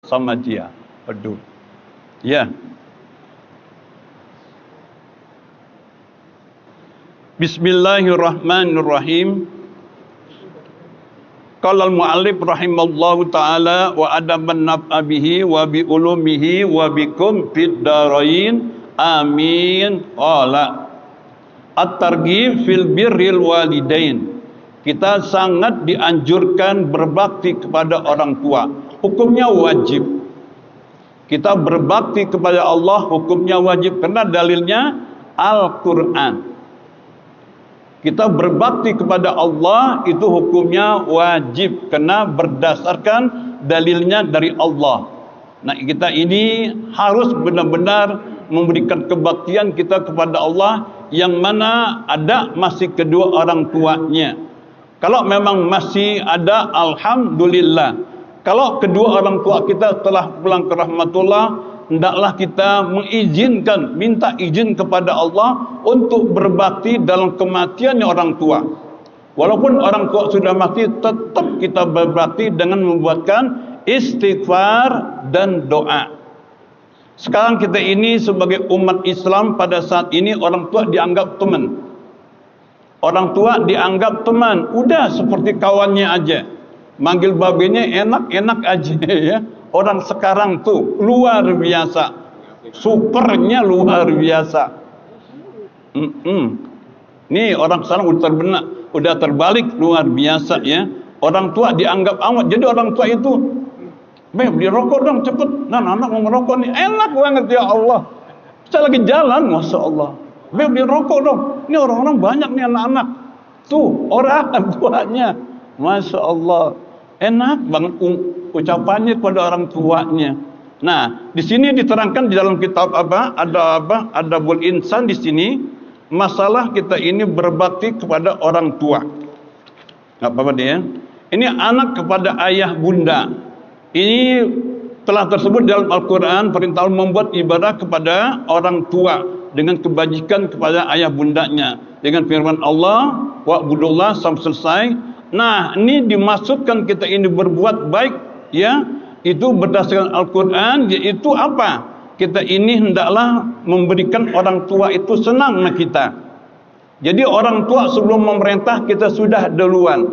sama dia. Aduh. Ya. Bismillahirrahmanirrahim. Qala al-mu'allif rahimallahu ta'ala wa adaban naf'a bihi wa bi ulumihi wa bikum fid darain. Amin. Qala at-targhib fil birril walidain. Kita sangat dianjurkan berbakti kepada orang tua. Hukumnya wajib. Kita berbakti kepada Allah hukumnya wajib karena dalilnya Al-Qur'an. Kita berbakti kepada Allah itu hukumnya wajib karena berdasarkan dalilnya dari Allah. Nah, kita ini harus benar-benar memberikan kebaktian kita kepada Allah yang mana ada masih kedua orang tuanya. Kalau memang masih ada, alhamdulillah. Kalau kedua orang tua kita telah pulang ke rahmatullah, hendaklah kita mengizinkan, minta izin kepada Allah untuk berbakti dalam kematiannya orang tua. Walaupun orang tua sudah mati, tetap kita berbakti dengan membuatkan istighfar dan doa. Sekarang kita ini sebagai umat Islam pada saat ini orang tua dianggap teman. Orang tua dianggap teman, udah seperti kawannya aja. Manggil babenya enak-enak aja ya. Orang sekarang tuh luar biasa, supernya luar biasa. Nih orang sekarang udah terbalik luar biasa ya. Orang tua dianggap amat. Jadi orang tua itu, beli rokok dong cepet. Nah anak mau ngerokok nih, enak banget ya Allah. Saya lagi jalan, masya Allah. Beli rokok dong. Ini orang-orang banyak nih anak-anak. Tuh orang tuanya, masya Allah, enak banget ucapannya kepada orang tuanya. Nah, di sini diterangkan di dalam kitab Adabul Insan di sini masalah kita ini berbakti kepada orang tua. Enggak apa-apa dia. Ini anak kepada ayah bunda. Ini telah tersebut dalam Al-Qur'an perintah membuat ibadah kepada orang tua dengan kebajikan kepada ayah bundanya dengan firman Allah wa'budullah sampai selesai. Nah, ini dimaksudkan kita ini berbuat baik ya, itu berdasarkan Al-Qur'an, yaitu apa? Kita ini hendaklah memberikan orang tua itu senang sama kita. Jadi orang tua sebelum memerintah kita sudah duluan.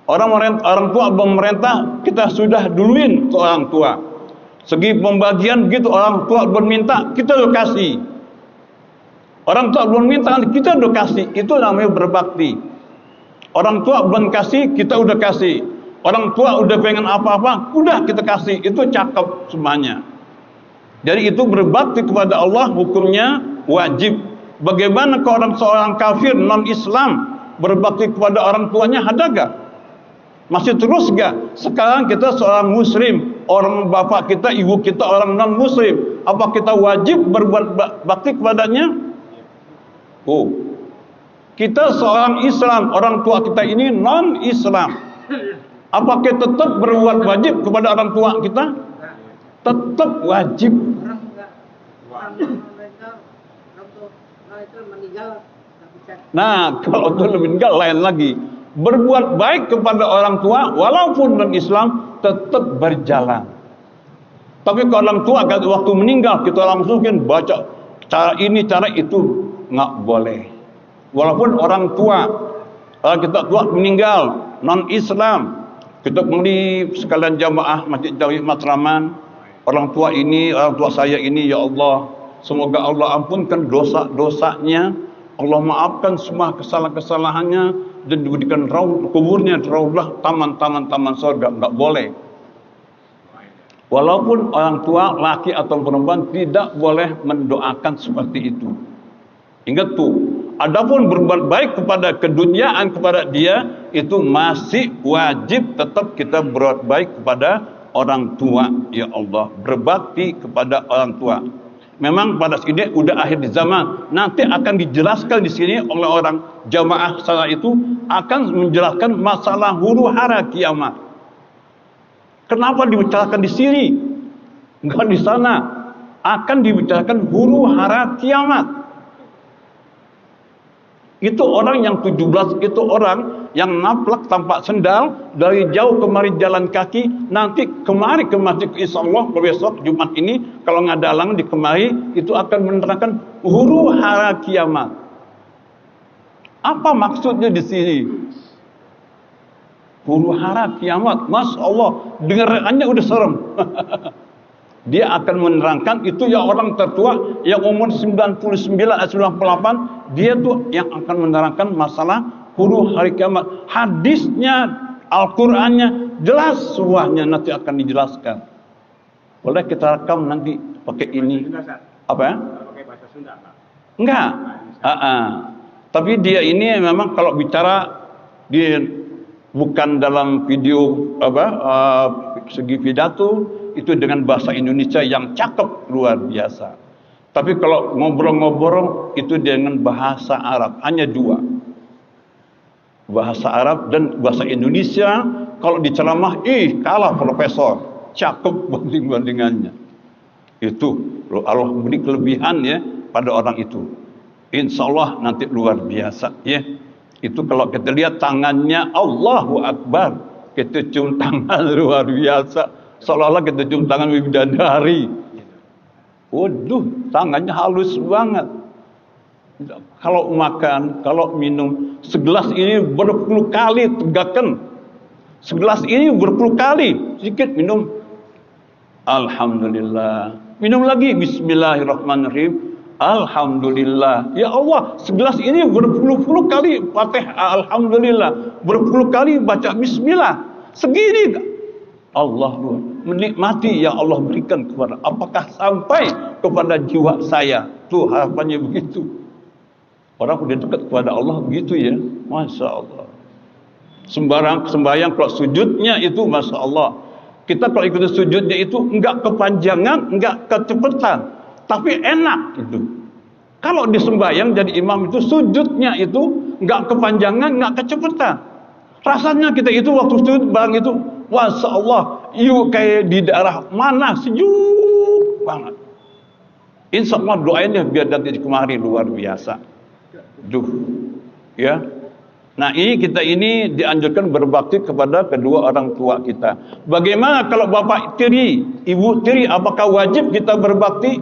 Orang tua memerintah kita sudah duluin ke orang tua. Segi pembagian begitu, orang tua berminta kita udah kasih. Orang tua belum minta kita udah kasih. Itu namanya berbakti. Orang tua belum kasih, kita udah kasih. Orang tua udah pengen apa-apa, udah kita kasih. Itu cakep semuanya. Jadi itu berbakti kepada Allah hukumnya wajib. Bagaimana kalau seorang kafir non-Islam berbakti kepada orang tuanya, ada gak? Masih terus gak? Sekarang kita seorang muslim, orang bapak kita, ibu kita orang non-muslim, apa kita wajib berbuat bakti kepadanya? Oh, kita seorang Islam, orang tua kita ini non-Islam. Apakah kita tetap berbuat wajib kepada orang tua kita? Tetap wajib. Nah, kalau itu meninggal lain lagi. Berbuat baik kepada orang tua walaupun non-Islam tetap berjalan. Tapi kalau orang tua waktu meninggal kita langsungin baca cara ini cara itu, nggak boleh. Walaupun orang tua, kalau kita tua meninggal non-Islam, kita beli sekalian jamaah Masjid Tauhid Matraman, orang tua saya ini ya Allah, semoga Allah ampunkan dosa-dosanya, Allah maafkan semua kesalahan-kesalahannya dan diberikan kuburnya raudhah taman-taman surga. Enggak boleh. Walaupun orang tua laki atau perempuan tidak boleh mendoakan seperti itu. Ingat tuh, adapun berbuat baik kepada keduniaan kepada dia itu masih wajib tetap kita berbuat baik kepada orang tua. Ya Allah, berbakti kepada orang tua. Memang pada sini udah akhir di zaman. Nanti akan dijelaskan di sini oleh orang jamaah salah itu akan menjelaskan masalah huru hara kiamat. Kenapa dibicarakan di sini? Enggak di sana. Akan dibicarakan huru hara kiamat. Itu orang yang 17 itu orang yang naplak tanpa sendal dari jauh kemari jalan kaki, nanti kemari ke masjid insyaallah besok Jumat ini kalau ngadalang di kemari itu akan menerangkan huru hara kiamat. Apa maksudnya di sini? Huru hara kiamat, Masya Allah, dengarannya udah serem. Dia akan menerangkan itu ya orang tertua yang umur 99 atau 98, dia tuh yang akan menerangkan masalah huru hari kiamat. Hadisnya, Al-Qur'annya jelas semuanya nanti akan dijelaskan. Boleh kita rekam nanti pakai ini. Apa ya? Pakai bahasa Sunda, Pak. Enggak. Tapi dia ini memang kalau bicara dia bukan dalam video segi pidato itu dengan bahasa Indonesia yang cakep luar biasa. Tapi kalau ngobrol-ngobrol itu dengan bahasa Arab, hanya dua. Bahasa Arab dan bahasa Indonesia kalau diceramah kalah profesor, cakep banding-bandingannya. Itu Allah beri kelebihan ya pada orang itu. Insya Allah nanti luar biasa ya. Itu kalau kita lihat tangannya Allahu Akbar, kita cium tangan luar biasa. Seolah-olah kita cium tangan bidadari. Waduh, tangannya halus banget. Kalau makan, kalau minum, segelas ini berpuluh kali tegakkan. Segelas ini berpuluh kali, sedikit minum. Alhamdulillah. Minum lagi, Bismillahirrahmanirrahim. Alhamdulillah. Ya Allah, segelas ini berpuluh-puluh kali Fatihah, Alhamdulillah. Berpuluh kali baca Bismillah. Segini Allah menikmati yang Allah berikan kepada. Apakah sampai kepada jiwa saya? Tuh harapannya begitu. Orang udah dekat kepada Allah begitu ya. Masya Allah. Sembahyang kalau sujudnya itu Masya Allah. Kita kalau ikut sujudnya itu enggak kepanjangan, enggak kecepatan. Tapi enak itu. Kalau di sembahyang jadi imam itu sujudnya itu enggak kepanjangan, enggak kecepatan. Rasanya kita itu waktu sujud barang itu Masya Allah, kayak di daerah mana sejuk banget. Insya Allah doainnya biar nanti kemari luar biasa. Ya. Nah kita ini dianjurkan berbakti kepada kedua orang tua kita. Bagaimana kalau bapak tiri, ibu tiri, apakah wajib kita berbakti?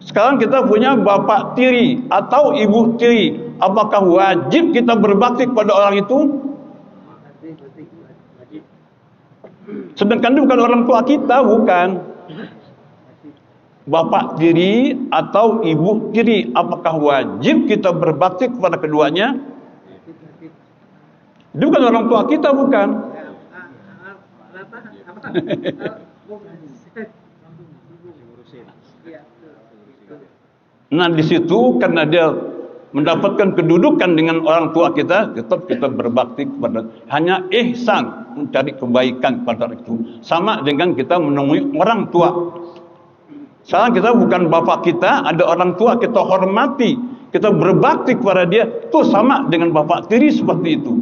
Sekarang kita punya bapak tiri atau ibu tiri, apakah wajib kita berbakti kepada orang itu? Sedangkan itu bukan orang tua kita, bukan. Bapak tiri atau ibu tiri, apakah wajib kita berbakti kepada keduanya? Itu bukan orang tua kita, bukan. Nah di situ karena dia mendapatkan kedudukan dengan orang tua kita, tetap kita berbakti kepada, hanya ihsan, mencari kebaikan pada itu. Sama dengan kita menemui orang tua. Sekarang kita bukan bapak kita, ada orang tua kita hormati, kita berbakti kepada dia, itu sama dengan bapak tiri seperti itu.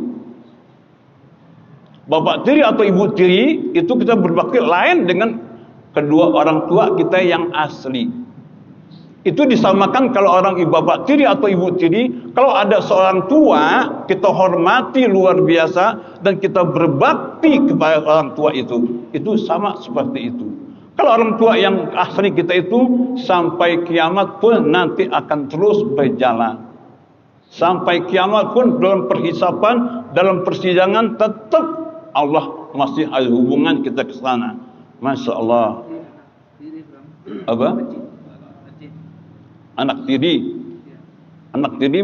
Bapak tiri atau ibu tiri itu kita berbakti lain dengan kedua orang tua kita yang asli. Itu disamakan kalau orang bapak tiri atau ibu tiri, kalau ada seorang tua kita hormati luar biasa dan kita berbakti kepada orang tua itu sama seperti itu. Kalau orang tua yang asli kita itu sampai kiamat pun nanti akan terus berjalan. Sampai kiamat pun dalam perhisapan, dalam persidangan tetap Allah masih ada hubungan kita ke sana. Masya Allah. Apa? Anak tiri. Anak tiri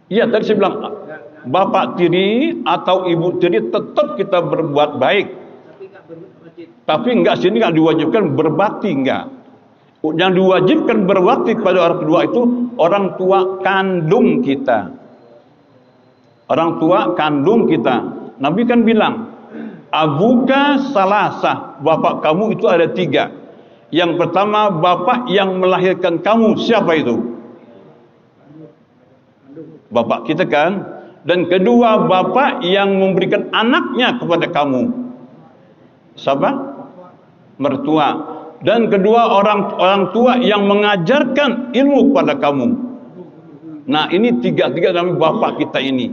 Iya tadi saya bilang bapak tiri atau ibu tiri tetap kita berbuat baik. Tapi enggak, sini enggak diwajibkan berbakti, enggak. Yang diwajibkan berbakti kepada orang kedua itu orang tua kandung kita. Orang tua kandung kita. Nabi kan bilang, abuka salasah, bapak kamu itu ada 3. Yang pertama bapak yang melahirkan kamu, siapa itu? Bapak kita kan. Dan kedua bapak yang memberikan anaknya kepada kamu, siapa? Mertua. Dan kedua orang tua yang mengajarkan ilmu kepada kamu. Nah, ini tiga-tiga nama bapak kita ini.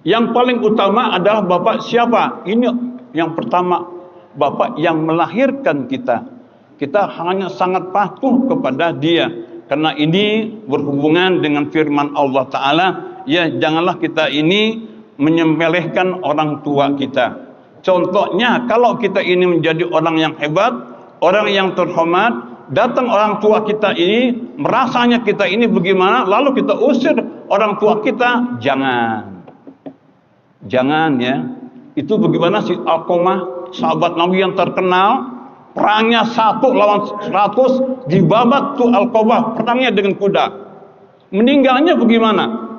Yang paling utama adalah bapak siapa? Ini yang pertama, bapak yang melahirkan kita. Kita hanya sangat patuh kepada dia. Karena ini berhubungan dengan firman Allah Ta'ala. Ya, janganlah kita ini menyembelihkan orang tua kita. Contohnya, kalau kita ini menjadi orang yang hebat, orang yang terhormat, datang orang tua kita ini, merasanya kita ini bagaimana, lalu kita usir orang tua kita, jangan ya. Itu bagaimana si Alqamah, sahabat Nabi yang terkenal, perangnya 1 lawan 100, dibabat tuh Alqamah, perangnya dengan kuda. Meninggalnya bagaimana?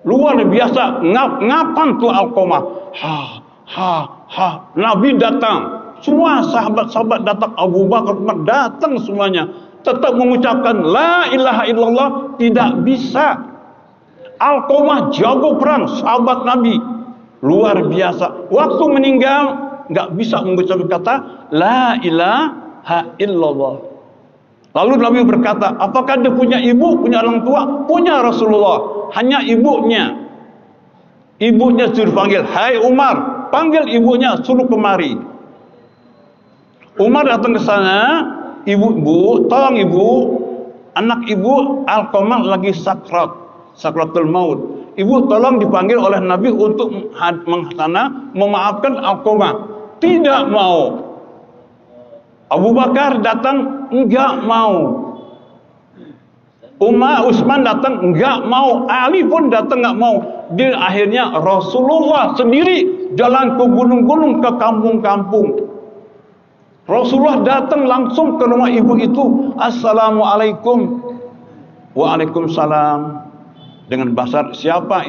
Luar biasa, ngapan tuh Alqamah. Nabi datang. Semua sahabat-sahabat datang, Abu Bakar datang semuanya. Tetap mengucapkan la ilaha illallah, tidak bisa. Alqamah jago perang, sahabat Nabi. Luar biasa. Waktu meninggal, enggak bisa mengucapkan kata la ilaha illallah. Lalu Nabi berkata, apakah dia punya ibu, punya orang tua? Punya Rasulullah. Hanya ibunya. Ibunya suruh panggil, hai Umar, panggil ibunya, suruh kemari. Umar datang ke sana, ibu, tolong ibu, anak ibu Alqamah lagi sakratul maut. Ibu tolong dipanggil oleh Nabi untuk memaafkan Alqamah. Tidak mau. Abu Bakar datang, enggak mau. Utsman datang, enggak mau. Ali pun datang, enggak mau. Dia akhirnya Rasulullah sendiri jalan ke gunung-gunung, ke kampung-kampung. Rasulullah datang langsung ke rumah ibu itu. Assalamualaikum. Waalaikumsalam. Dengan bahasa siapa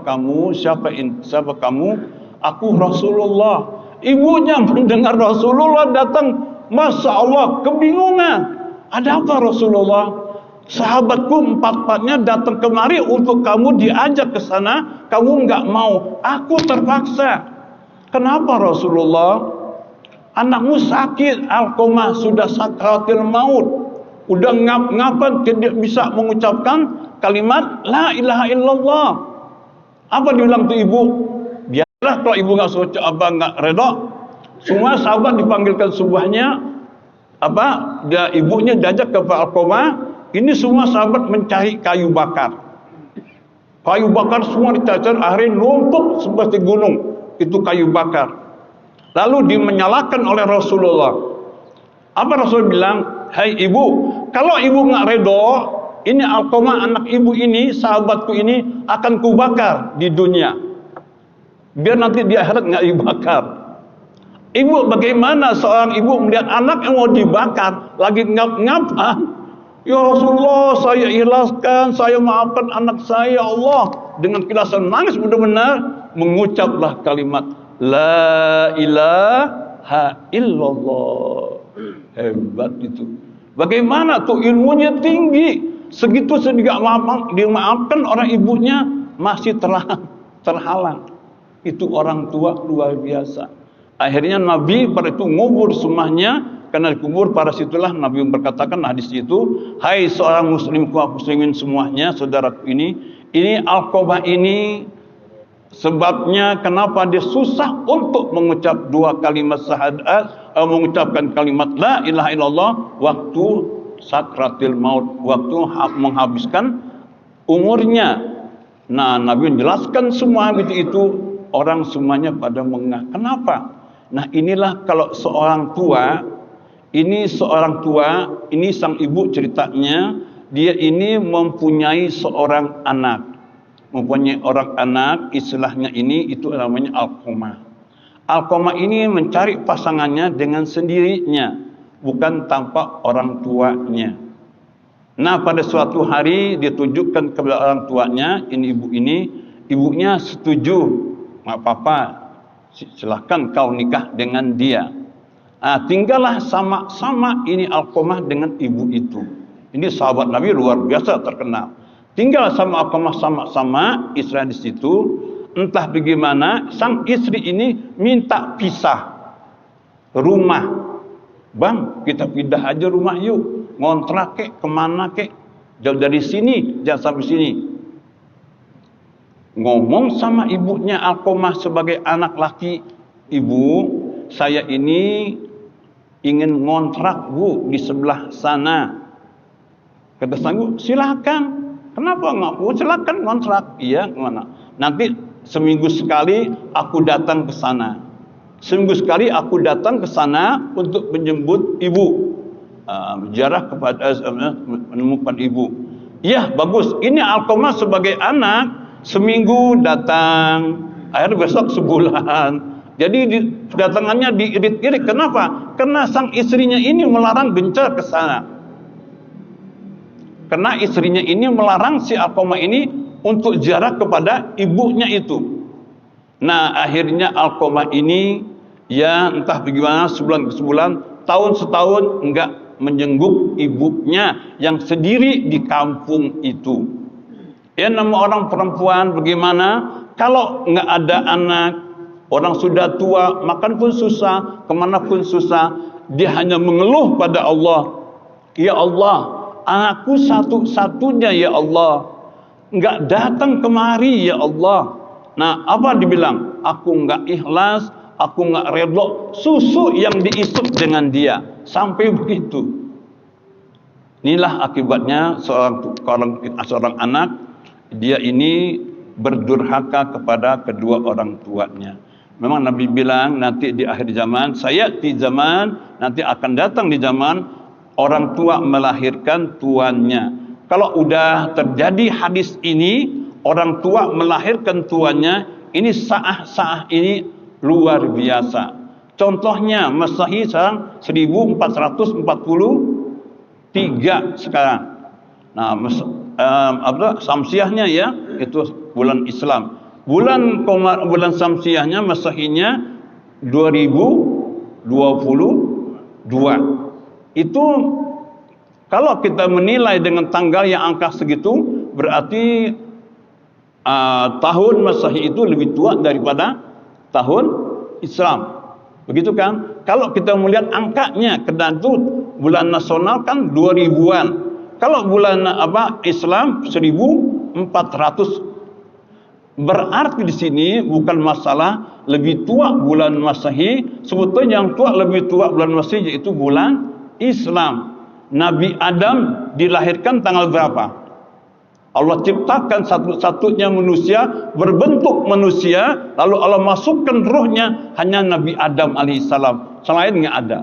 kamu? Siapa kamu? Aku Rasulullah. Ibunya mendengar Rasulullah datang, Masya Allah, kebingungan. Ada apa Rasulullah? Sahabatku empat-empatnya datang kemari untuk kamu diajak ke sana, kamu enggak mau. Aku terpaksa. Kenapa Rasulullah? Anakmu sakit, Alqamah sudah sakratil maut. Udah ngapan tidak bisa mengucapkan kalimat la ilaha illallah. Apa dibilang tuh ibu? Biarlah kalau ibu enggak suka, abang enggak redha. Semua sahabat dipanggilkan sebuahnya, dia ibunya diajak ke Alqamah. Ini semua sahabat mencari kayu bakar. Kayu bakar semua dicari, akhirnya numpuk seperti gunung. Itu kayu bakar. Lalu dimenyalakan oleh Rasulullah. Apa Rasul bilang? Hai ibu, kalau ibu nggak redho, ini Alqamah anak ibu ini, sahabatku ini akan kubakar di dunia. Biar nanti di akhirat nggak dibakar. Ibu, bagaimana seorang ibu melihat anak yang mau dibakar lagi ngap-ngapan? Ya Rasulullah, saya ikhlaskan, saya maafkan anak saya, Allah. Dengan kilasan nangis benar-benar mengucaplah kalimat la ilaha illallah. Hebat itu. Bagaimana tuh ilmunya tinggi. Segitu sedikit dimaafkan orang ibunya masih terhalang. Itu orang tua luar biasa. Akhirnya Nabi pada itu ngubur semuanya. Karena dikubur pada situlah Nabi berkatakan hadis itu, hai seorang muslim kaum muslimin semuanya, saudaraku ini Alqamah ini sebabnya kenapa dia susah untuk mengucap dua kalimat syahadat, mengucapkan kalimat la ilaha illallah waktu sakratil maut, waktu menghabiskan umurnya. Nah, Nabi menjelaskan semua itu orang semuanya pada mengah. Kenapa? Nah, inilah kalau seorang tua, ini sang ibu ceritanya, dia ini mempunyai seorang anak. Mempunyai orang anak, istilahnya ini itu namanya Alqamah. Alqamah ini mencari pasangannya dengan sendirinya, bukan tanpa orang tuanya. Nah, pada suatu hari ditunjukkan kepada orang tuanya, ibunya setuju, nggak apa-apa, silahkan kau nikah dengan dia. Tinggallah sama-sama ini Alqamah dengan ibu itu. Ini sahabat Nabi luar biasa terkenal. Tinggal sama Alqamah sama-sama, istri di situ. Entah bagaimana sang istri ini minta pisah rumah. Bang, kita pindah aja rumah yuk. Ngontrak kek, kemana kek. Jauh dari sini, jangan sampai sini. Ngomong sama ibunya Alqamah sebagai anak laki, ibu, saya ini ingin ngontrak bu di sebelah sana. Kata sang ibu, silakan. Kenapa enggak? Oh, silakan ngontrak. Iya, mana? Nanti seminggu sekali aku datang ke sana. Seminggu sekali aku datang ke sana untuk menjemput ibu. Ziarah kepada menemukan ibu. Iya, bagus. Ini Alqamah sebagai anak seminggu datang, akhirnya besok sebulan. Jadi kedatangannya diirit-irit. Kenapa? Karena sang istrinya ini melarang gencar ke sana. Karena istrinya ini melarang si Alqamah ini untuk ziarah kepada ibunya itu. Nah, akhirnya Alqamah ini ya entah bagaimana sebulan ke sebulan, tahun setahun enggak menjenguk ibunya yang sendiri di kampung itu. Ya, nama orang perempuan bagaimana? Kalau enggak ada anak, orang sudah tua, makan pun susah, kemana pun susah, dia hanya mengeluh pada Allah. Ya Allah, anakku satu-satunya ya Allah, enggak datang kemari ya Allah. Nah, apa dibilang? Aku enggak ikhlas, aku enggak redha susu yang diisup dengan dia. Sampai begitu. Inilah akibatnya seorang anak, dia ini berdurhaka kepada kedua orang tuanya. Memang Nabi bilang nanti di akhir zaman, sayati zaman, nanti akan datang di zaman orang tua melahirkan tuannya. Kalau udah terjadi hadis ini, orang tua melahirkan tuannya, ini sa'ah ini luar biasa. Contohnya Masehi sekarang 1443 sekarang. Nah, Samsiahnya ya, itu bulan Islam. Bulan Samsiahnya Masehinya 2022. Itu kalau kita menilai dengan tanggal yang angka segitu, berarti tahun Masehi itu lebih tua daripada tahun Islam. Begitu kan? Kalau kita melihat angkanya, karena itu bulan nasional kan 2000-an. Kalau bulan Islam 1400. Berarti di sini bukan masalah lebih tua bulan Masehi, sebetulnya yang tua lebih tua bulan Masehi yaitu bulan Islam. Nabi Adam dilahirkan tanggal berapa? Allah ciptakan satu-satunya manusia berbentuk manusia, lalu Allah masukkan ruhnya hanya Nabi Adam alaihissalam, selain enggak ada.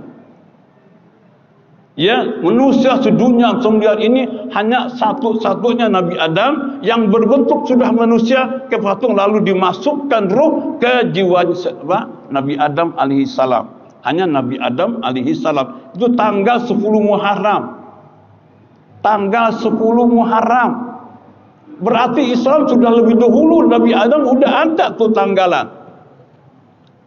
Ya, manusia sedunia sembilan ini hanya satu-satunya Nabi Adam yang berbentuk sudah manusia ke patung, lalu dimasukkan ruh ke jiwa Nabi Adam alaihissalam. Hanya Nabi Adam alaihissalam. Itu tanggal 10 Muharram. Tanggal 10 Muharram. Berarti Islam sudah lebih dahulu, Nabi Adam udah ada tuh tanggalan.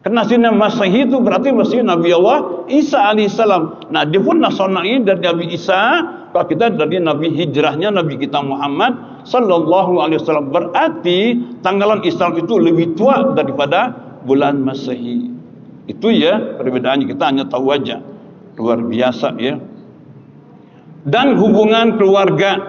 Karena sini Masehi itu berarti Masehi Nabi Allah Isa alaihissalam. Nah, dia pun nasional ini dari Nabi Isa. Kalau kita dari Nabi hijrahnya Nabi kita Muhammad sallallahu alaihi wasallam, berarti tanggalan Islam itu lebih tua daripada bulan Masehi. Itu ya perbedaannya, kita hanya tahu aja. Luar biasa ya. Dan hubungan keluarga,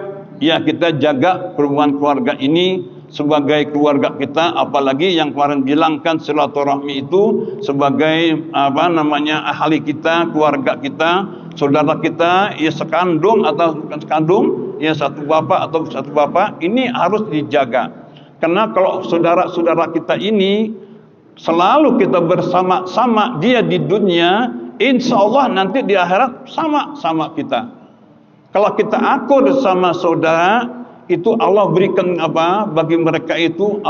ya kita jaga hubungan keluarga ini sebagai keluarga kita, apalagi yang kemarin bilangkan silaturahmi itu sebagai ahli kita, keluarga kita, saudara kita, ya sekandung atau bukan sekandung, ya satu bapak atau satu bapak, ini harus dijaga. Karena kalau saudara-saudara kita ini selalu kita bersama-sama dia di dunia, insya Allah nanti di akhirat sama-sama kita. Kalau kita akur sama saudara, itu Allah berikan bagi mereka itu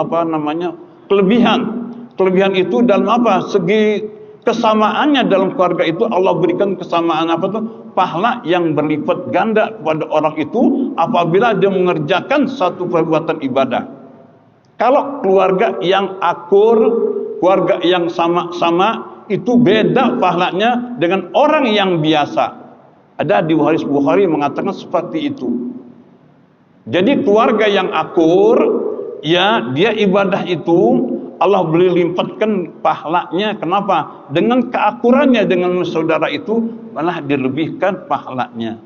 kelebihan. Kelebihan itu dalam segi kesamaannya dalam keluarga itu Allah berikan kesamaan pahala yang berlipat ganda kepada orang itu apabila dia mengerjakan satu perbuatan ibadah. Kalau keluarga yang akur, keluarga yang sama-sama, itu beda pahalanya dengan orang yang biasa. Ada di hadis Bukhari mengatakan seperti itu. Jadi keluarga yang akur, ya dia ibadah itu Allah boleh limpatkan pahalanya. Kenapa? Dengan keakurannya dengan saudara itu malah dilebihkan pahalanya.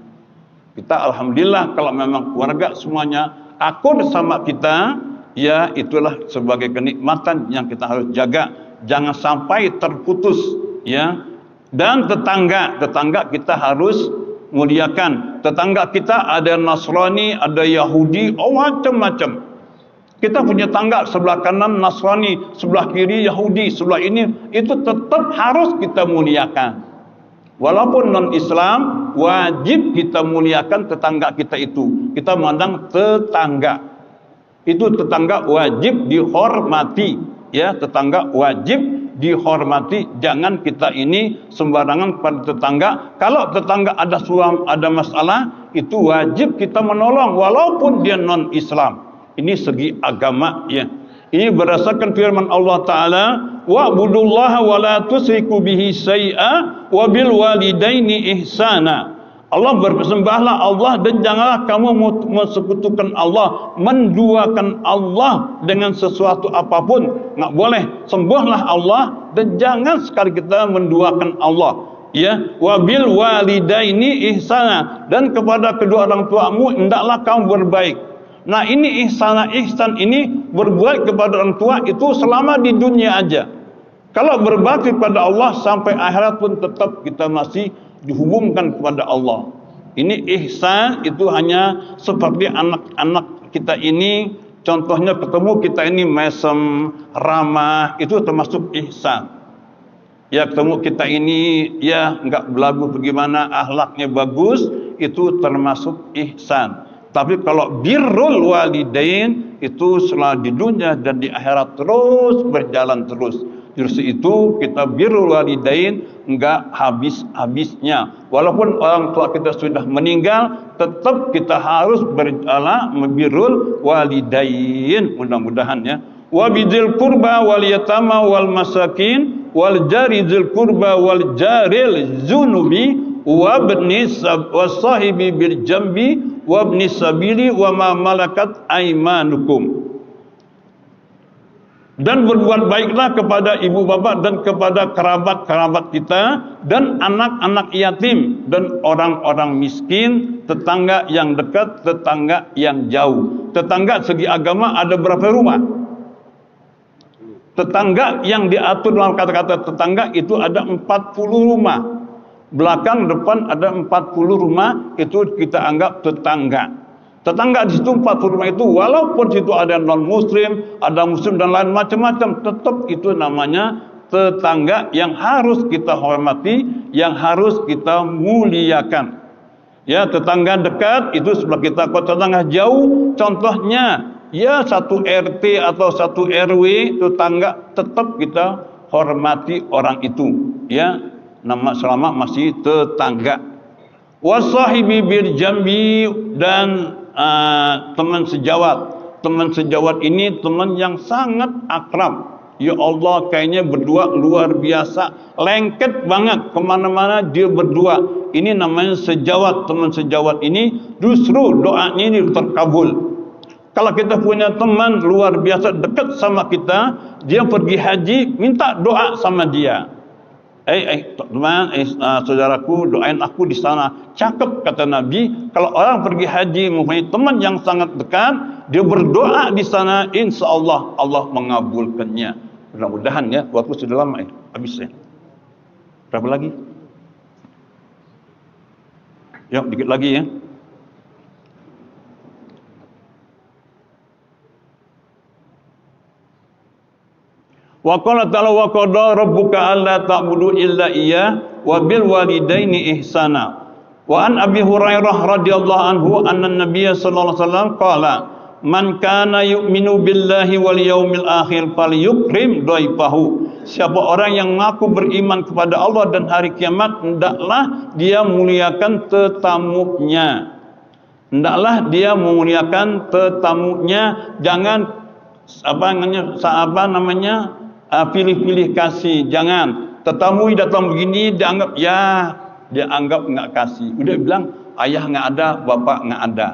Kita alhamdulillah kalau memang keluarga semuanya akur sama kita, ya itulah sebagai kenikmatan yang kita harus jaga. Jangan sampai terputus, ya. Dan tetangga kita harus muliakan. Tetangga kita ada Nasrani, ada Yahudi, macam-macam. Kita punya tangga sebelah kanan Nasrani, sebelah kiri Yahudi, sebelah ini, itu tetap harus kita muliakan. Walaupun non-Islam, wajib kita muliakan tetangga kita itu. Kita memandang tetangga. Itu tetangga wajib dihormati. Ya, tetangga wajib dihormati. Jangan kita ini sembarangan pada tetangga. Kalau tetangga ada masalah, itu wajib kita menolong walaupun dia non-Islam. Ini segi agama, ya. Ini berdasarkan firman Allah Ta'ala, wa'budullaha wa la tusyriku bihi syai'a wa bil walidaini ihsana. Allah bersembahlah Allah dan janganlah kamu mensekutukan Allah, menduakan Allah dengan sesuatu apapun. Enggak boleh. Sembahlah Allah dan jangan sekali kita menduakan Allah. Ya, wa bil walidaini ihsana, dan kepada kedua orang tuamu hendaklah kamu berbaik. Nah, ini ihsan ini berbuat kepada orang tua itu selama di dunia aja. Kalau berbakti kepada Allah sampai akhirat pun tetap kita masih dihubungkan kepada Allah. Ini ihsan itu hanya seperti anak-anak kita ini, contohnya ketemu kita ini mesem, ramah, itu termasuk ihsan. Ya, ketemu kita ini ya enggak belagu bagaimana, akhlaknya bagus, itu termasuk ihsan. Tapi kalau birrul walidain itu selalu di dunia dan di akhirat terus berjalan terus. Justru itu kita birrul walidain enggak habis-habisnya. Walaupun orang tua kita sudah meninggal, tetap kita harus berjalan birrul walidain. Mudah-mudahan ya. Wa bidzil qurba wal yatama wal masakin wal jari dzil qurba wal jaril zunubi wa ibnis wasahibi bil jambi wa ibnis sabili wa ma malakat aimanukum. Dan berbuat baiklah kepada ibu bapa dan kepada kerabat-kerabat kita dan anak-anak yatim dan orang-orang miskin, tetangga yang dekat, tetangga yang jauh. Tetangga segi agama ada berapa rumah? Tetangga yang diatur dalam kata-kata tetangga itu ada 40 rumah. Belakang depan ada 40 rumah, itu kita anggap tetangga. Tetangga di situ 40 rumah itu walaupun situ ada non-muslim, ada muslim dan lain macam-macam, tetap itu namanya tetangga yang harus kita hormati, yang harus kita muliakan. Ya, tetangga dekat itu sebelah kita. Kalau tetangga jauh, contohnya ya satu RT atau satu RW tetangga, tetap kita hormati orang itu. Ya, nama selama masih tetangga. Wasahibi bil jambi, dan teman sejawat ini teman yang sangat akrab. Ya Allah, kayaknya berdua luar biasa, lengket banget kemana-mana dia berdua. Ini namanya sejawat. Teman sejawat ini justru doanya ini terkabul. Kalau kita punya teman luar biasa dekat sama kita, dia pergi haji, minta doa sama dia. Teman, saudaraku, doain aku di sana. Cakep kata Nabi. Kalau orang pergi haji mempunyai teman yang sangat dekat, dia berdoa di sana, insya Allah Allah mengabulkannya. Mudah-mudahan ya. Waktu sudah lama habis ya. Berapa lagi? Ya, dikit lagi ya. Wa qala ta'ala wa qada rabbuka alla ta'budu illa iyyah wa bil walidaini ihsana. Wa an Abi Hurairah radhiyallahu anhu anna an-nabiy sallallahu alaihi wasallam qala man kana yu'minu billahi wal yawmil akhir falyukrim dhaifahu. Siapa orang yang mengaku beriman kepada Allah dan hari kiamat, hendaklah dia muliakan tetamunya. Hendaklah dia memuliakan tetamunya, jangan apa namanya pilih-pilih kasih. Jangan tetamu datang begini dianggap dia anggap enggak kasih. Udah bilang ayah enggak ada, bapak enggak ada.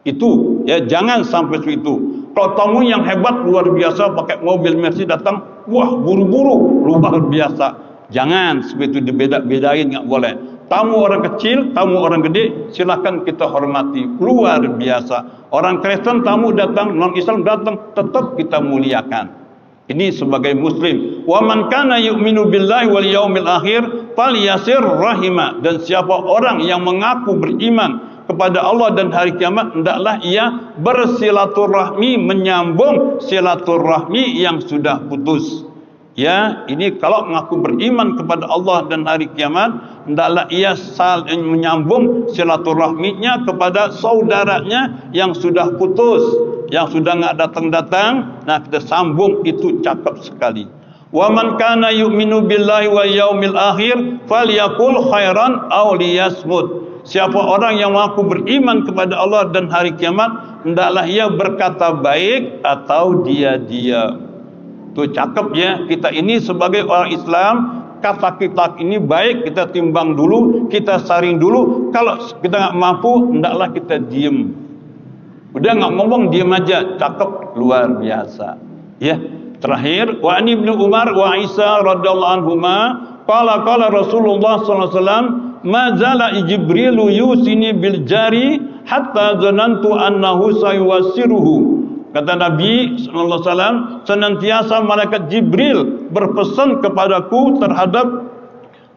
Itu ya, jangan sampai itu. Kalau tamu yang hebat luar biasa pakai mobil Mercy datang, wah buru-buru luar biasa. Jangan seperti itu, dibeda-bedain, enggak boleh. Tamu orang kecil, tamu orang gede, silakan kita hormati. Luar biasa. Orang Kristen tamu datang, non Islam datang, tetap kita muliakan. Ini sebagai muslim. Wa man kana yu'minu billahi wal yaumil akhir falyasir rahima. Dan siapa orang yang mengaku beriman kepada Allah dan hari kiamat, hendaklah ia bersilaturahmi, menyambung silaturahmi yang sudah putus. Ya, ini kalau mengaku beriman kepada Allah dan hari kiamat, hendaklah ia menyambung silaturahminya kepada saudaranya yang sudah putus, yang sudah enggak datang-datang. Nah, kita sambung, itu cakep sekali. Wa man kana yu'minu billahi wal yaumil akhir falyaqul khairan aw liyasmut. Siapa orang yang mengaku beriman kepada Allah dan hari kiamat, hendaklah ia berkata baik atau dia diam. Itu cakep ya. Kita ini sebagai orang Islam, kata kita ini baik, kita timbang dulu, kita saring dulu. Kalau kita nggak mampu, hendaklah kita diem. Udah nggak ngomong, diem aja. Cakep, luar biasa. Ya. Terakhir, wa an Ibnu Umar wa Isa radhiyallahu anhuma qala Rasulullah sallallahu alaihi wasallam ma zala Jibrilu yusini bil jari hatta zanantu annahu sayuwassiruhu. Kata Nabi sallallahu alaihi wasallam, senantiasa malaikat Jibril berpesan kepadaku terhadap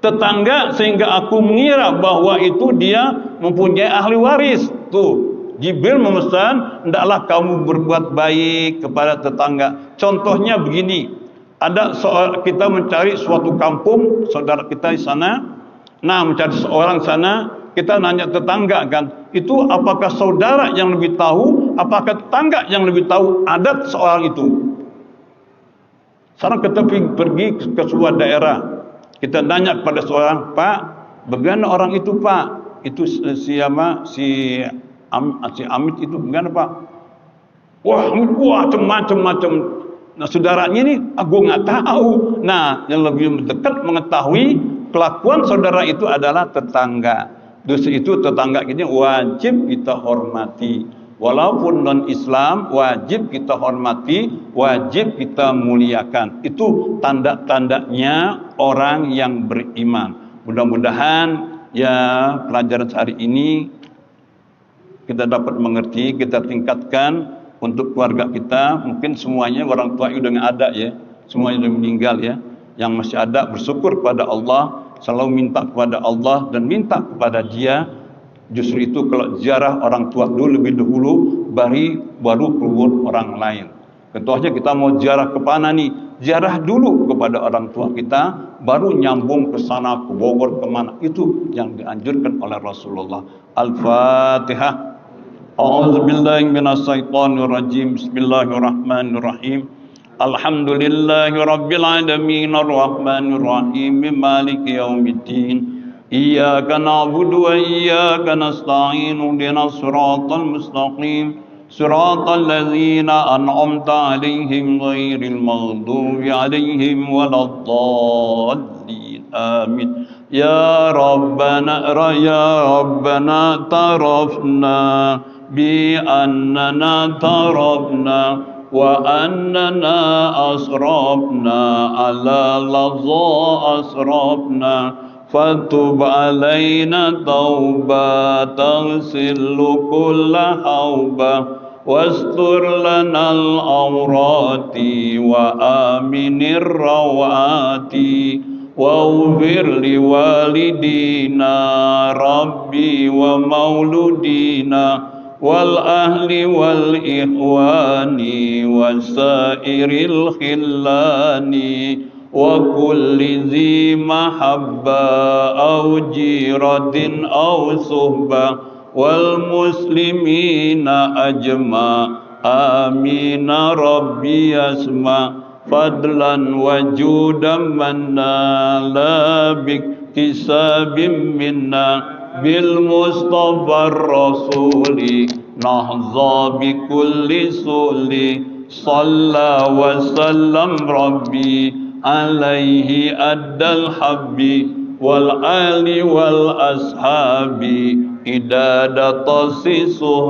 tetangga sehingga aku mengira bahwa itu dia mempunyai ahli waris. Tuh, Jibril memesan, hendaklah kamu berbuat baik kepada tetangga. Contohnya begini, ada kita mencari suatu kampung, saudara kita di sana. Nah, mencari seorang sana, kita nanya tetangga kan, itu apakah saudara yang lebih tahu, apakah tetangga yang lebih tahu adat seorang itu. Sekarang kita pergi ke sebuah daerah, kita nanya kepada seorang, Pak, bagaimana orang itu Pak? Itu si Amit itu bagaimana Pak? Wah, macam-macam. Nah, saudaranya ini aku nggak tahu. Nah, yang lebih dekat mengetahui kelakuan saudara itu adalah tetangga. Dosa itu tetangga ini wajib kita hormati. Walaupun non-Islam, wajib kita hormati, wajib kita muliakan. Itu tanda-tandanya orang yang beriman. Mudah-mudahan ya pelajaran hari ini kita dapat mengerti, kita tingkatkan untuk keluarga kita. Mungkin semuanya orang tua udah nggak ada ya, semuanya sudah meninggal ya. Yang masih ada bersyukur kepada Allah, selalu minta kepada Allah dan minta kepada Dia. Justru itu kalau ziarah orang tua dulu lebih dahulu, baru keluar orang lain. Contohnya kita mau ziarah ke mana nih? Ziarah dulu kepada orang tua kita, baru nyambung ke sana, ke Bogor, kemana. Itu yang dianjurkan oleh Rasulullah. Al-Fatihah. A'udzubillahi minasyaitonirrajim. Bismillahirrahmanirrahim. Alhamdulillahi rabbil alamin arrahmanir rahim maliki yaumiddin. Iyyaka na'budu wa iyyaka nasta'in ihdinas siratal mustaqim siratal ladzina an'amta 'alaihim ghairil maghdubi 'alaihim waladdallin. Amin. Ya Rabbana tarafna bi annana tarafna wa annana asrafna ala ladza asrafna fatub alaina tauba taghsilu kulla hauba wastur lanal awrati wa aminir rawati waghfir liwalidina rabbi wa mauludina wal ahli wal ikhwani wasairil khillani wa kulli dhi mahabba aw jiratin aw suhba wal muslimina ajma amina rabbi asma fadlan wa judan manna la biktisabim minna bil mustafa rasuli nahza bi kulli suli salla wa sallam rabbi alaihi addal habbi wal ali wal ashabi idada tasisuh